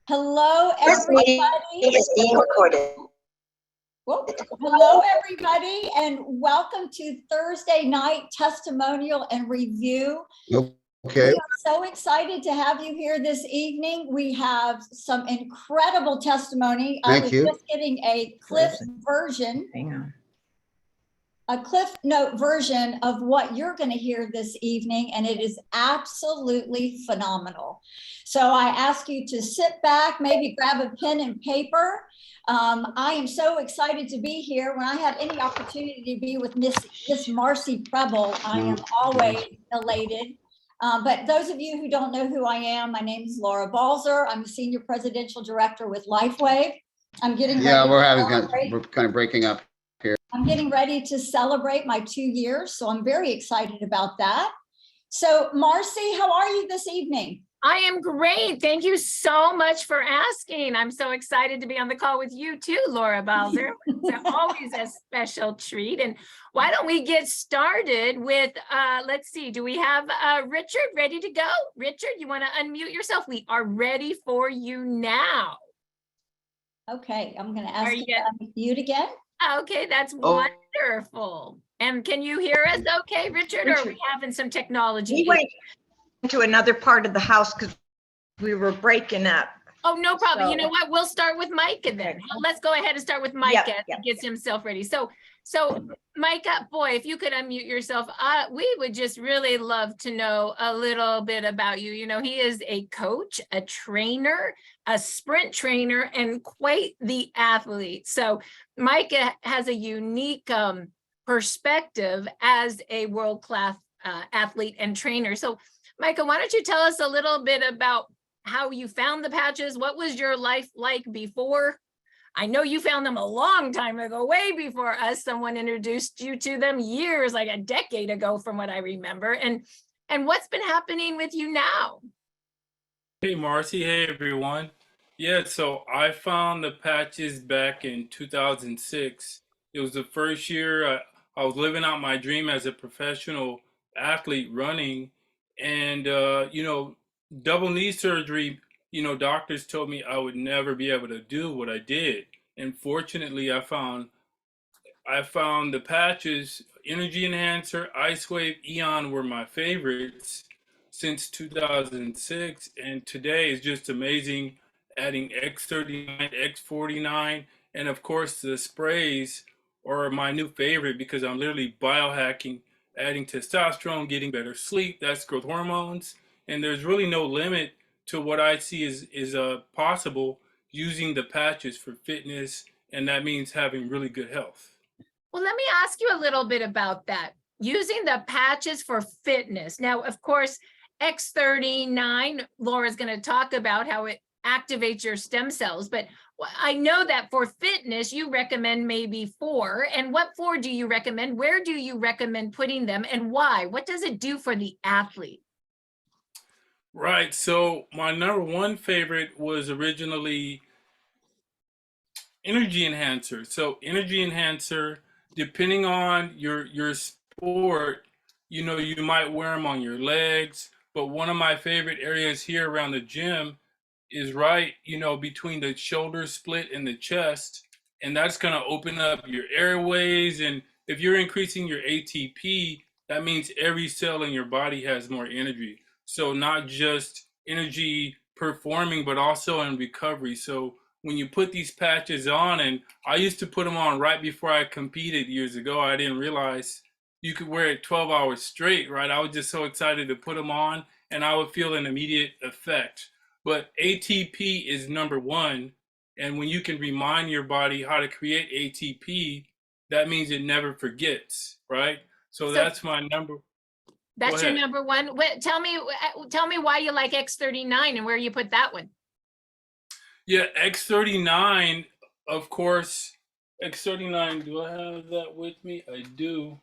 Hello, This meeting everybody. is being recorded. Well, hello, everybody, and welcome to Thursday night testimonial and review. Okay. We are so excited to have you here this evening. We have some incredible testimony. I was just getting a Cliff version. Hang on. A Cliff Note version of what you're going to hear this evening, and it is absolutely phenomenal. So I ask you to sit back, maybe grab a pen and paper. I am so excited to be here. When I have any opportunity to be with Miss Marci Preble, I am always elated. But those of you who don't know who I am, my name is Laura Balzer. I'm the Senior Presidential Director with Lifewave. I'm getting ready. Yeah, we're kind of breaking up here. I'm getting ready to celebrate my 2 years, so I'm very excited about that. So Marci, how are you this evening? I am great. Thank you so much for asking. I'm so excited to be on the call with you too, Laura Balzer. It's always a special treat. And why don't we get started with, let's see, do we have Richard ready to go? Richard, you want to unmute yourself? We are ready for you now. Okay, I'm going to ask you to unmute again. Okay, that's wonderful. And can you hear us okay, Richard, or are we having some technology? We went to another part of the house because we were breaking up. Oh, no problem. So, you know what? We'll start with Micah then. Let's go ahead and start with Micah as he gets himself ready. So Micah, boy, if you could unmute yourself, we would just really love to know a little bit about you. You know, he is a coach, a trainer, a sprint trainer, and quite the athlete. So Micah has a unique perspective as a world-class athlete and trainer. So Micah, why don't you tell us a little bit about how you found the patches? What was your life like before? I know you found them a long time ago, way before us. Someone introduced you to them years, like a decade ago from what I remember. And what's been happening with you now? Hey, Marci. Hey, everyone. Yeah, so I found the patches back in 2006. It was the first year I was living out my dream as a professional athlete running. And, you know, double knee surgery, you know, doctors told me I would never be able to do what I did. And fortunately, I found the patches, Energy Enhancer, Icewave, Aeon were my favorites since 2006. And today is just amazing, adding X39, X49, and of course the sprays are my new favorite because I'm literally biohacking, adding testosterone, getting better sleep, that's growth hormones. And there's really no limit to what I see is possible using the patches for fitness, and that means having really good health. Well, let me ask you a little bit about that. Using the patches for fitness. Now, of course, X39, Laura's going to talk about how it activates your stem cells, but I know that for fitness, you recommend maybe 4. And what 4 do you recommend? Where do you recommend putting them and why? What does it do for the athlete? Right. So my number one favorite was originally Energy Enhancer. So Energy Enhancer, depending on your sport, you know, you might wear them on your legs, but one of my favorite areas here around the gym is right, you know, between the shoulder split and the chest, and that's going to open up your airways. And if you're increasing your ATP, that means every cell in your body has more energy. So not just energy performing, but also in recovery. So when you put these patches on, and I used to put them on right before I competed years ago, I didn't realize you could wear it 12 hours straight, right? I was just so excited to put them on, and I would feel an immediate effect. But ATP is number one, and when you can remind your body how to create ATP, that means it never forgets, right? So that's my number. That's your number one. Tell me why you like X39 and where you put that one. Yeah, X39, of course. X39, do I have that with me? I do.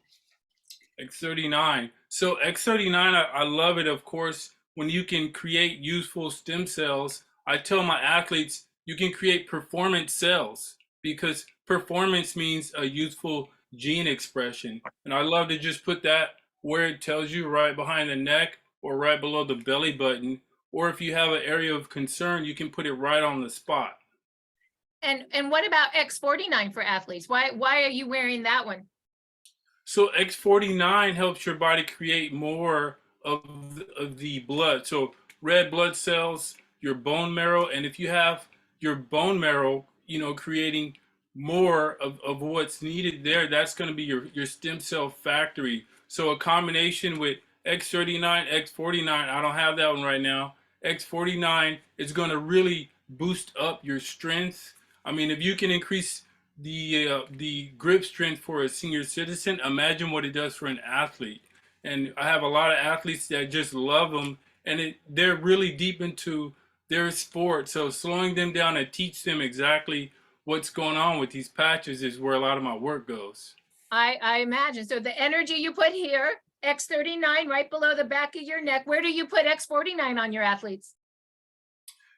X39. So X39, I love it, of course, when you can create useful stem cells. I tell my athletes, you can create performance cells because performance means a useful gene expression. And I love to just put that where it tells you, right behind the neck or right below the belly button, or if you have an area of concern, you can put it right on the spot. And what about X49 for athletes? Why are you wearing that one? So X49 helps your body create more of the blood. So red blood cells, your bone marrow, and if you have your bone marrow, creating more of what's needed there, that's going to be your stem cell factory. So a combination with X39, X49, I don't have that one right now. X49 is going to really boost up your strength. I mean, if you can increase the grip strength for a senior citizen, imagine what it does for an athlete. And I have a lot of athletes that just love them, and they're really deep into their sport. So slowing them down and teach them exactly what's going on with these patches is where a lot of my work goes. I imagine. So the energy you put here, X39 right below the back of your neck. Where do you put X49 on your athletes?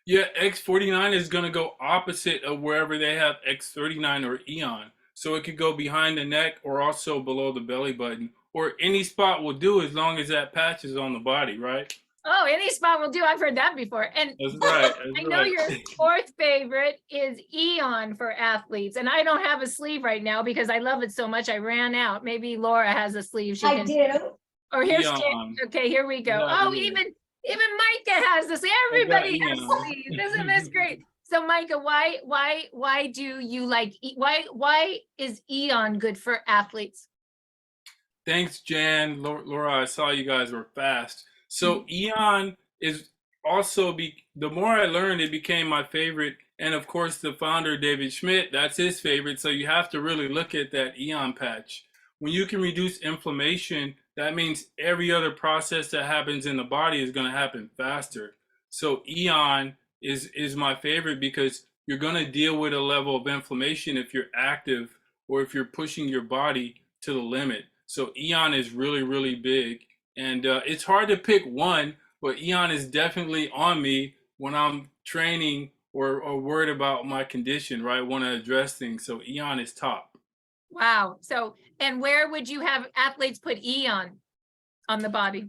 Yeah, X49 is going to go opposite of wherever they have X39 or Aeon. So it could go behind the neck or also below the belly button, or any spot will do as long as that patch is on the body, right? Oh, any spot will do. I've heard that before. And that's right. I know your fourth favorite is Aeon for athletes. And I don't have a sleeve right now because I love it so much. I ran out. Maybe Laura has a sleeve. I do. Or here's Jane. Okay, here we go. Yeah, oh, even Micah has this. Everybody has sleeves. Isn't this great? So Micah, why do you like, why is Aeon good for athletes? Thanks, Jan. Laura, I saw you guys were fast. So Aeon is also, the more I learned, it became my favorite. And of course, the founder, David Schmidt, that's his favorite. So you have to really look at that Aeon patch. When you can reduce inflammation, that means every other process that happens in the body is going to happen faster. So Aeon is my favorite because you're going to deal with a level of inflammation if you're active or if you're pushing your body to the limit. So Aeon is really, really big. And it's hard to pick one, but Aeon is definitely on me when I'm training or worried about my condition, right? Want to address things. So Aeon is top. Wow. So, and where would you have athletes put Aeon on the body?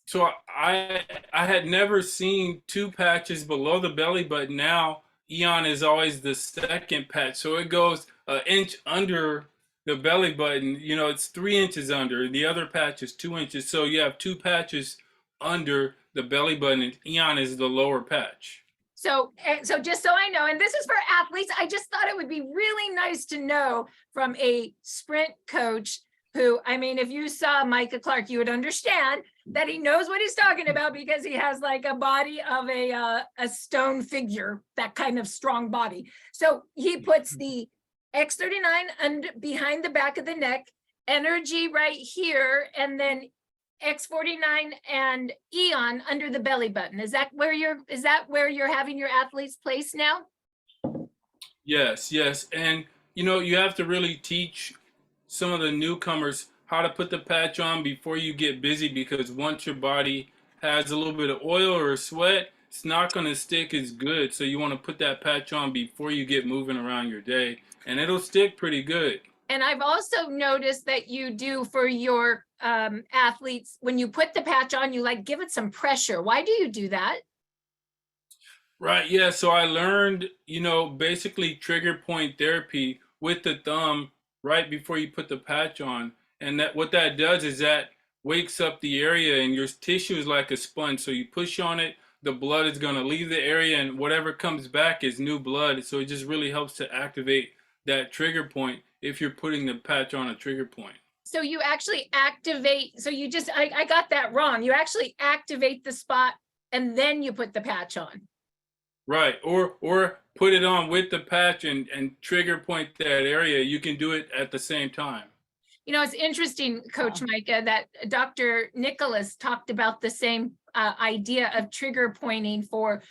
So I had never seen two patches below the belly, but now Aeon is always the second patch. So it goes an inch under the belly button, it's 3 inches under. The other patch is 2 inches. So you have two patches under the belly button, and Aeon is the lower patch. So just so I know, and this is for athletes, I just thought it would be really nice to know from a sprint coach who, I mean, if you saw Micah Clark, you would understand that he knows what he's talking about because he has like a body of a stone figure, that kind of strong body. So he puts the X39 behind the back of the neck, energy right here, and then X49 and Aeon under the belly button. Is that where you're having your athletes placed now? Yes. And you have to really teach some of the newcomers how to put the patch on before you get busy, because once your body has a little bit of oil or sweat, it's not going to stick as good. So you want to put that patch on before you get moving around your day, and it'll stick pretty good. And I've also noticed that you do for your athletes, when you put the patch on, you like give it some pressure. Why do you do that? Right. Yeah. So I learned, basically trigger point therapy with the thumb right before you put the patch on. And what that does is that wakes up the area, and your tissue is like a sponge. So you push on it, the blood is going to leave the area, and whatever comes back is new blood. So it just really helps to activate that trigger point if you're putting the patch on a trigger point. So you actually activate, so you just, I got that wrong. You actually activate the spot and then you put the patch on. Right, or put it on with the patch and trigger point that area. You can do it at the same time. It's interesting, Coach Micah, that Dr. Nicholas talked about the same idea of trigger pointing for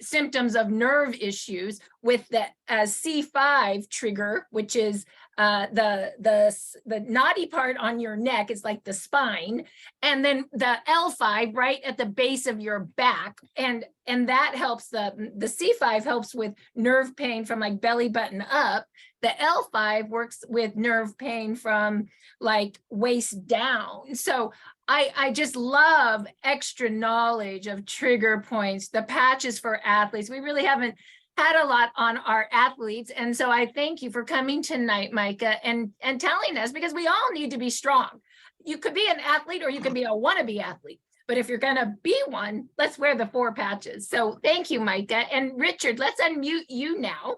symptoms of nerve issues with the C5 trigger, which is the knotty part on your neck. Is like the spine, and then the L5 right at the base of your back, and that helps. The C5 helps with nerve pain from like belly button up, The L5 works with nerve pain from like waist down. So I just love extra knowledge of trigger points, the patches for athletes. We really haven't had a lot on our athletes. And so I thank you for coming tonight, Micah, and telling us, because we all need to be strong. You could be an athlete or you could be a wannabe athlete. But if you're going to be one, let's wear the 4 patches. So thank you, Micah. And Richard, let's unmute you now.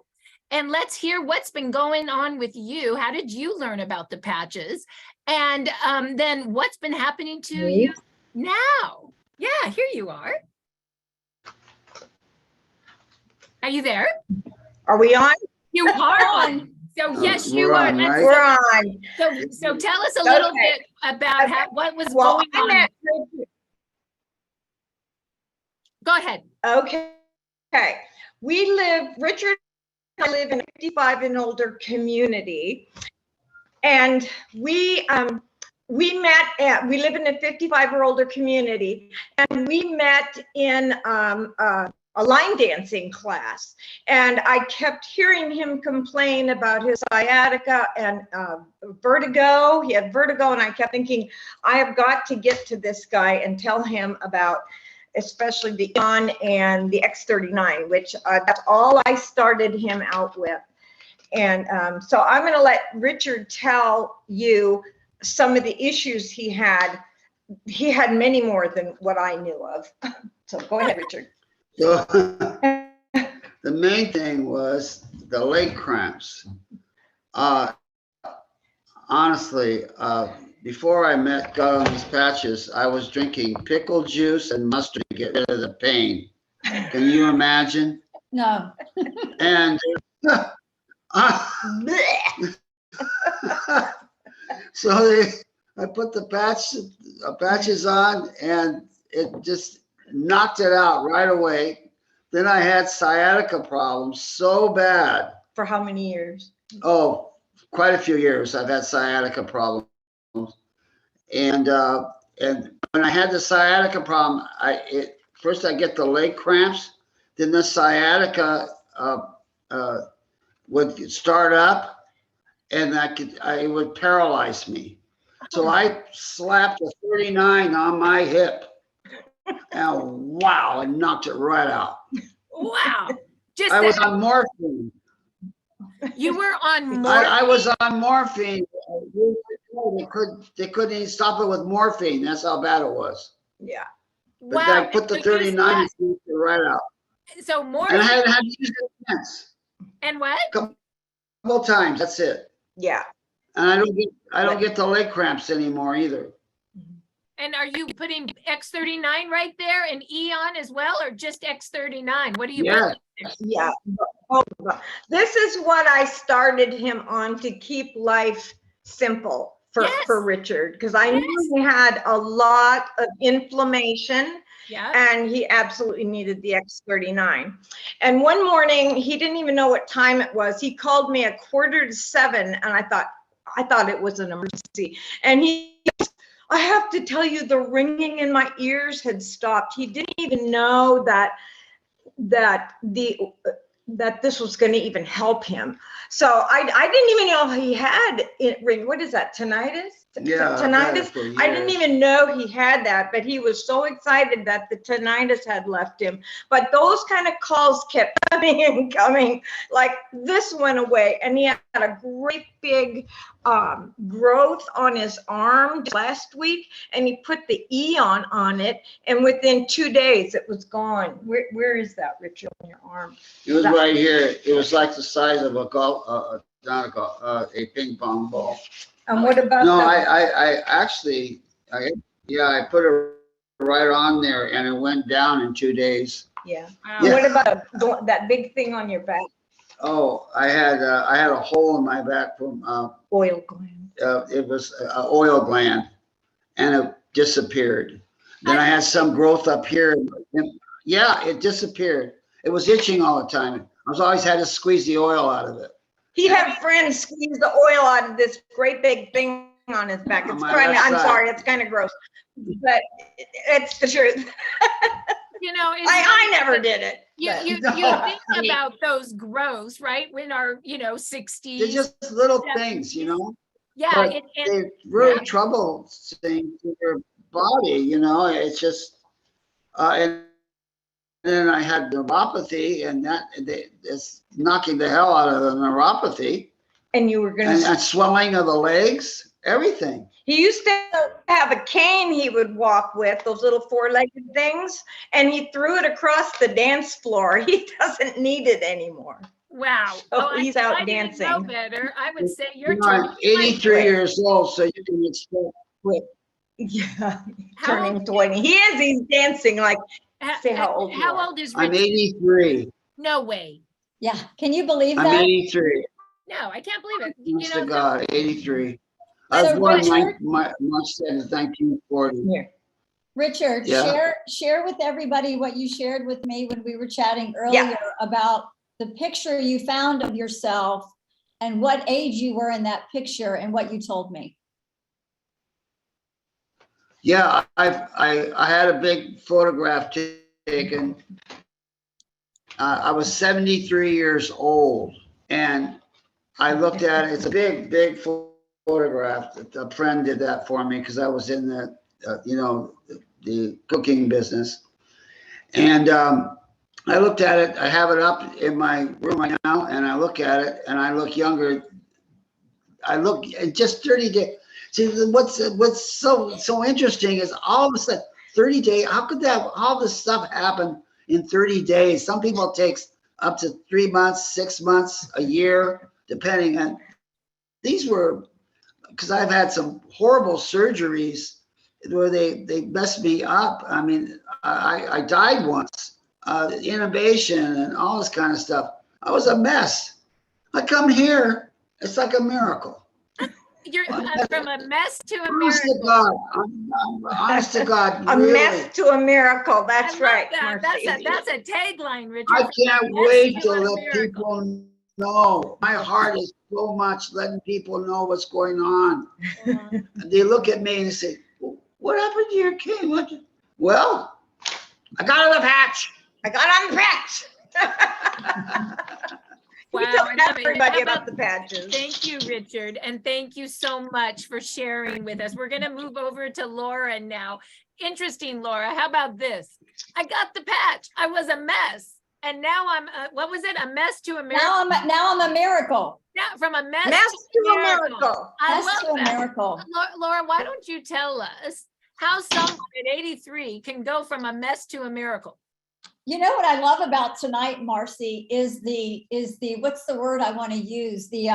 And let's hear what's been going on with you. How did you learn about the patches? And then what's been happening to you now? Yeah, here you are. Are you there? Are we on? You are on. So yes, you We're are. on, That's- right? We're on. So tell us a little Okay. bit about Okay. what was Well, going I on. met Go ahead. Okay. Richard and I live in a 55 and older community. And we live in a 55 or older community, and we met in a line dancing class. And I kept hearing him complain about his sciatica and vertigo. He had vertigo, and I kept thinking, I have got to get to this guy and tell him about especially the Aeon and the X39, which that's all I started him out with. And so I'm going to let Richard tell you some of the issues he had. He had many more than what I knew of. So go ahead, Richard. So the main thing was the leg cramps. Honestly, before I got on these patches, I was drinking pickle juice and mustard to get rid of the pain. Can you imagine? No. And so I put the patches on, and it just knocked it out right away. Then I had sciatica problems so bad. For how many years? Oh, quite a few years I've had sciatica problems. And when I had the sciatica problem, first I get the leg cramps, then the sciatica would start up, and it would paralyze me. So I slapped a 39 on my hip, and wow, it knocked it right out. Wow. Just I was that, on morphine. you were on morphine. I was on morphine. They couldn't even stop it with morphine. That's how bad it was. Yeah. But Wow. I put the So you 39 and slept- it right out. So morphine. And I haven't had to use it since. And what? A couple times, that's it. Yeah. And I don't get the leg cramps anymore either. And are you putting X39 right there and Aeon as well, or just X39? What do you Yeah. put? Yeah. This is what I started him on to keep life simple Yes. for Richard, because I knew he had a lot of inflammation. Yeah. And he absolutely needed the X39. And one morning, he didn't even know what time it was. He called me 6:45, and I thought it was an emergency. And I have to tell you, the ringing in my ears had stopped. He didn't even know that this was going to even help him. So I didn't even know he had ring. What is that? Tinnitus? Yeah. Tinnitus. I didn't even know he had that, but he was so excited that the tinnitus had left him. But those kind of calls kept coming and coming. Like this went away, and he had a great big growth on his arm last week, and he put the Aeon on it, and within 2 days it was gone. Where is that, Richard, on your arm? It was right here. It was like the size of a ping pong ball. And what about No, I actually put it right on there, and it went down in 2 days. Yeah. Wow. What about that big thing on your back? Oh, I had a hole in my back from Oil gland. it was an oil gland, and it disappeared. Then I had some growth up here. Yeah, it disappeared. It was itching all the time. I always had to squeeze the oil out of it. He had friends squeeze the oil out of this great big thing on his back. On It's my kind of, left I'm side. sorry, it's kind of gross, but it's the truth. You know, I never did it. You think about those growths, right? In our, 60s. They're just little things, Yeah. But they're really troublesome to your body, it's just, and then I had neuropathy, and it's knocking the hell out of the neuropathy. And you were going to... And swelling of the legs, everything. He used to have a cane he would walk with, those little four-legged things, and he threw it across the dance floor. He doesn't need it anymore. Wow. Oh, he's out dancing. I didn't know better. I would say you're I'm 83 years old, so you can expect quick. Yeah, turning 20. He is. He's dancing like. Say how old you are. How old is Richard? I'm 83. No way. Yeah. Can you believe that? I'm 83. No, I can't believe it. Honest to God, 83. I was born in March 7th, 1940. Here. Richard, share with everybody what you shared with me when we were chatting earlier about the picture you found of yourself and what age you were in that picture and what you told me. Yeah, I had a big photograph taken. I was 73 years old, and I looked at it. It's a big photograph. A friend did that for me because I was in the the cooking business, and I looked at it. I have it up in my room right now, and I look at it, and I look younger. I look just 30 days. See, what's so interesting is all of a sudden 30 days. How could that all this stuff happen in 30 days? Some people it takes up to 3 months, 6 months, a year, depending on. These were because I've had some horrible surgeries where they messed me up. I mean, I died once, intubation and all this kind of stuff. I was a mess. I come here, it's like a miracle. You're from a mess to a Honest miracle. to God, honest to God, A really. mess to a miracle. That's I love right. that. That's a tagline, Richard. I can't wait to a let miracle. people know. My heart is so much letting people know what's going on. And they look at me and say, "What happened to your kid?" Well, I got on the patch. I got on the patch. Wow, We tell I love it. everybody How about the patches. Thank you, Richard. And thank you so much for sharing with us. We're going to move over to Laura now. Interesting, Laura. How about this? I got the patch. I was a mess. And now I'm, what was it? A mess to a miracle. Now I'm a miracle. Yeah, from a mess, to a miracle. I Mess love to a that. miracle. Laura, why don't you tell us how someone at 83 can go from a mess to a miracle? You know what I love about tonight, Marci, is the what's the word I want to use? The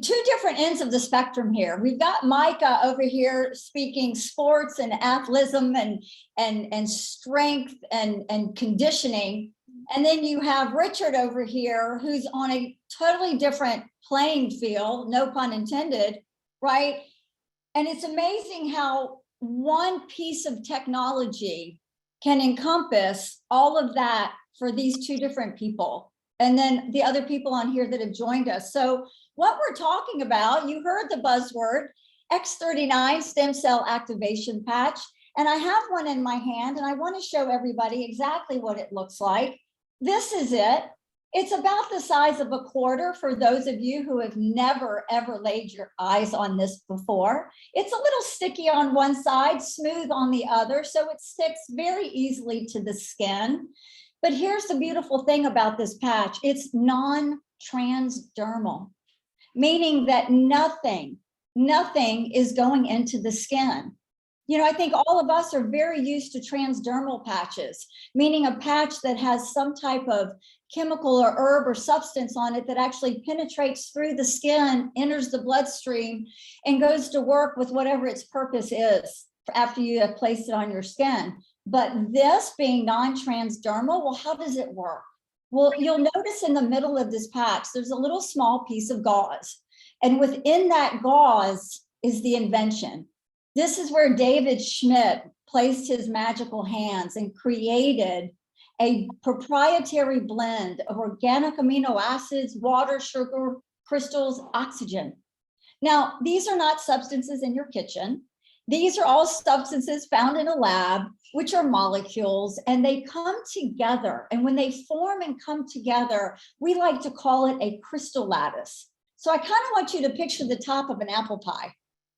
two different ends of the spectrum here. We've got Micah over here speaking sports and athleticism and strength and conditioning. And then you have Richard over here who's on a totally different playing field, no pun intended, right? And it's amazing how one piece of technology can encompass all of that for these two different people. And then the other people on here that have joined us. So what we're talking about, you heard the buzzword, X39 stem cell activation patch. And I have one in my hand and I want to show everybody exactly what it looks like. This is it. It's about the size of a quarter for those of you who have never, ever laid your eyes on this before. It's a little sticky on one side, smooth on the other, so it sticks very easily to the skin. But here's the beautiful thing about this patch. It's non-transdermal, meaning that nothing is going into the skin. You know, I think all of us are very used to transdermal patches, meaning a patch that has some type of chemical or herb or substance on it that actually penetrates through the skin, enters the bloodstream, and goes to work with whatever its purpose is after you have placed it on your skin. But this being non-transdermal, well, how does it work? Well, you'll notice in the middle of this patch, there's a little small piece of gauze. And within that gauze is the invention. This is where David Schmidt placed his magical hands and created a proprietary blend of organic amino acids, water, sugar, crystals, oxygen. Now, these are not substances in your kitchen. These are all substances found in a lab which are molecules, and they come together. And when they form and come together, we like to call it a crystal lattice. So I kind of want you to picture the top of an apple pie,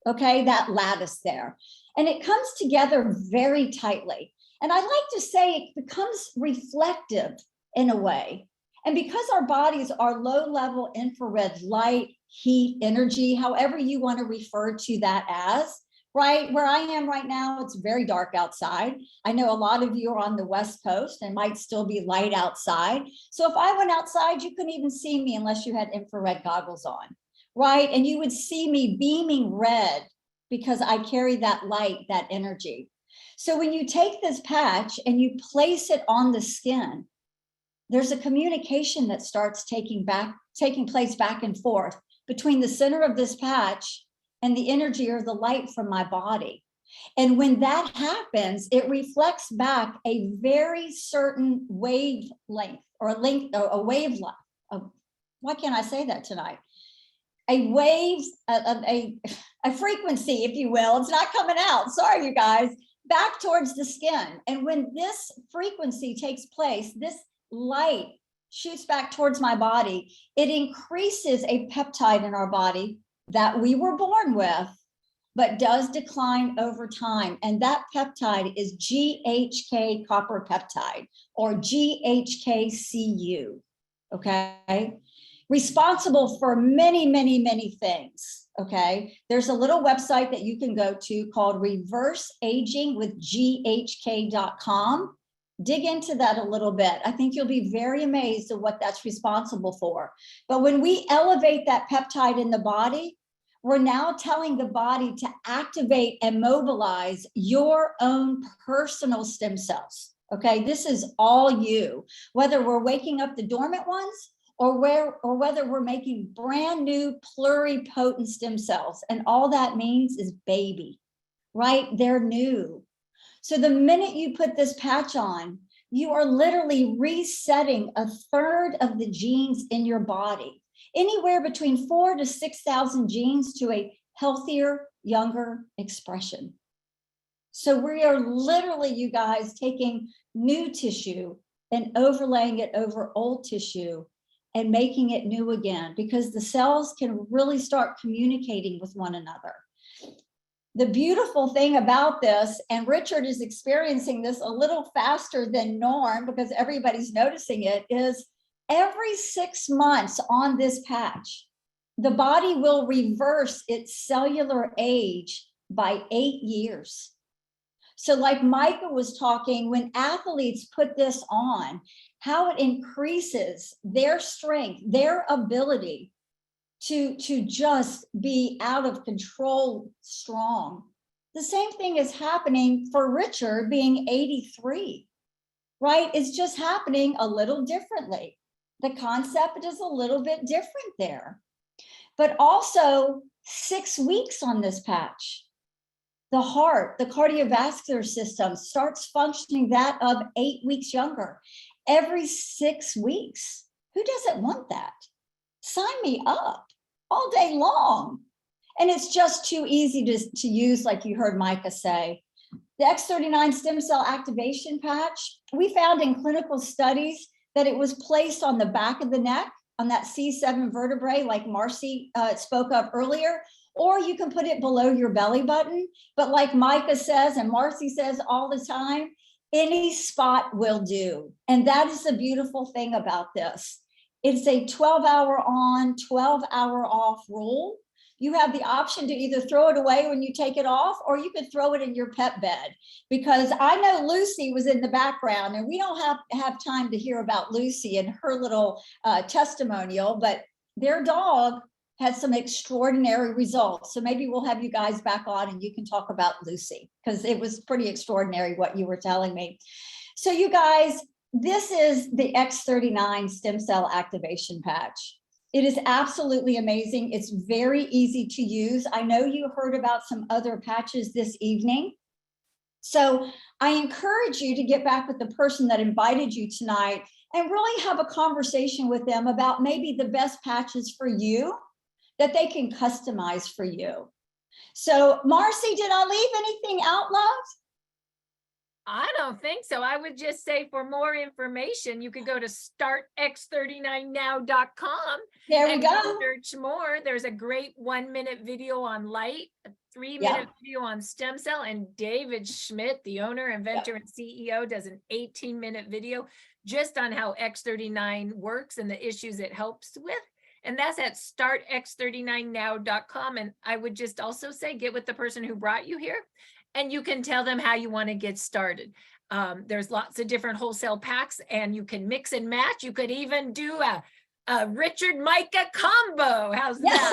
okay, that lattice there. And it comes together very tightly. And I like to say it becomes reflective in a way. And because our bodies are low-level infrared light, heat, energy, however you want to refer to that as, right? Where I am right now, it's very dark outside. I know a lot of you are on the West Coast and might still be light outside. So if I went outside, you couldn't even see me unless you had infrared goggles on, right? And you would see me beaming red because I carry that light, that energy. So when you take this patch and you place it on the skin, there's a communication that starts taking place back and forth between the center of this patch and the energy or the light from my body. And when that happens, it reflects back a very certain wavelength or a wavelength. Why can't I say that tonight? A wave, a frequency, if you will. It's not coming out. Sorry, you guys. Back towards the skin. And when this frequency takes place, this light shoots back towards my body, it increases a peptide in our body that we were born with, but does decline over time. And that peptide is GHK copper peptide, or GHKCU, okay? Responsible for many, many, many things, okay? There's a little website that you can go to called reverseagingwithghk.com. Dig into that a little bit. I think you'll be very amazed at what that's responsible for. But when we elevate that peptide in the body, we're now telling the body to activate and mobilize your own personal stem cells, okay? This is all you, whether we're waking up the dormant ones or whether we're making brand new pluripotent stem cells. And all that means is baby, right? They're new. So the minute you put this patch on, you are literally resetting a third of the genes in your body, anywhere between 4,000 to 6,000 genes to a healthier, younger expression. So we are literally, you guys, taking new tissue and overlaying it over old tissue and making it new again, because the cells can really start communicating with one another. The beautiful thing about this, and Richard is experiencing this a little faster than Norm because everybody's noticing it, is every 6 months on this patch, the body will reverse its cellular age by 8 years. So like Micah was talking, when athletes put this on, how it increases their strength, their ability to just be out of control strong. The same thing is happening for Richard being 83, right? It's just happening a little differently. The concept is a little bit different there. But also 6 weeks on this patch, the heart, the cardiovascular system starts functioning that of 8 weeks younger. Every 6 weeks. Who doesn't want that? Sign me up all day long. And it's just too easy to use, like you heard Micah say. The X39 stem cell activation patch, we found in clinical studies that it was placed on the back of the neck, on that C7 vertebrae, like Marci spoke of earlier, or you can put it below your belly button. But like Micah says, and Marci says all the time, any spot will do. And that is the beautiful thing about this. It's a 12-hour on, 12-hour off rule. You have the option to either throw it away when you take it off, or you could throw it in your pet bed. Because I know Lucy was in the background, and we don't have time to hear about Lucy and her little testimonial, but their dog had some extraordinary results. So maybe we'll have you guys back on and you can talk about Lucy, because it was pretty extraordinary what you were telling me. So you guys, this is the X39 stem cell activation patch. It is absolutely amazing. It's very easy to use. I know you heard about some other patches this evening. So I encourage you to get back with the person that invited you tonight and really have a conversation with them about maybe the best patches for you that they can customize for you. So Marci, did I leave anything out, love? I don't think so. I would just say for more information, you could go to startx39now.com. There we and go. search more. There's a great 1-minute video on light, a 3-minute video on stem cell, and David Schmidt, the owner, inventor, and CEO, does an 18-minute video just on how X39 works and the issues it helps with. And that's at startx39now.com. And I would just also say, get with the person who brought you here, and you can tell them how you want to get started. There's lots of different wholesale packs, and you can mix and match. You could even do a Richard Micah combo. How's that?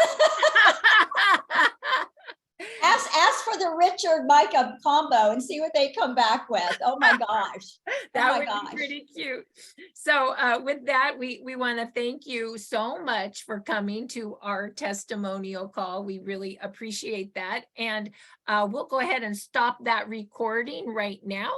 Ask for the Richard Micah combo and see what they come back with. Oh my gosh. That would be pretty cute. So with that, we want to thank you so much for coming to our testimonial call. We really appreciate that. And we'll go ahead and stop that recording right now.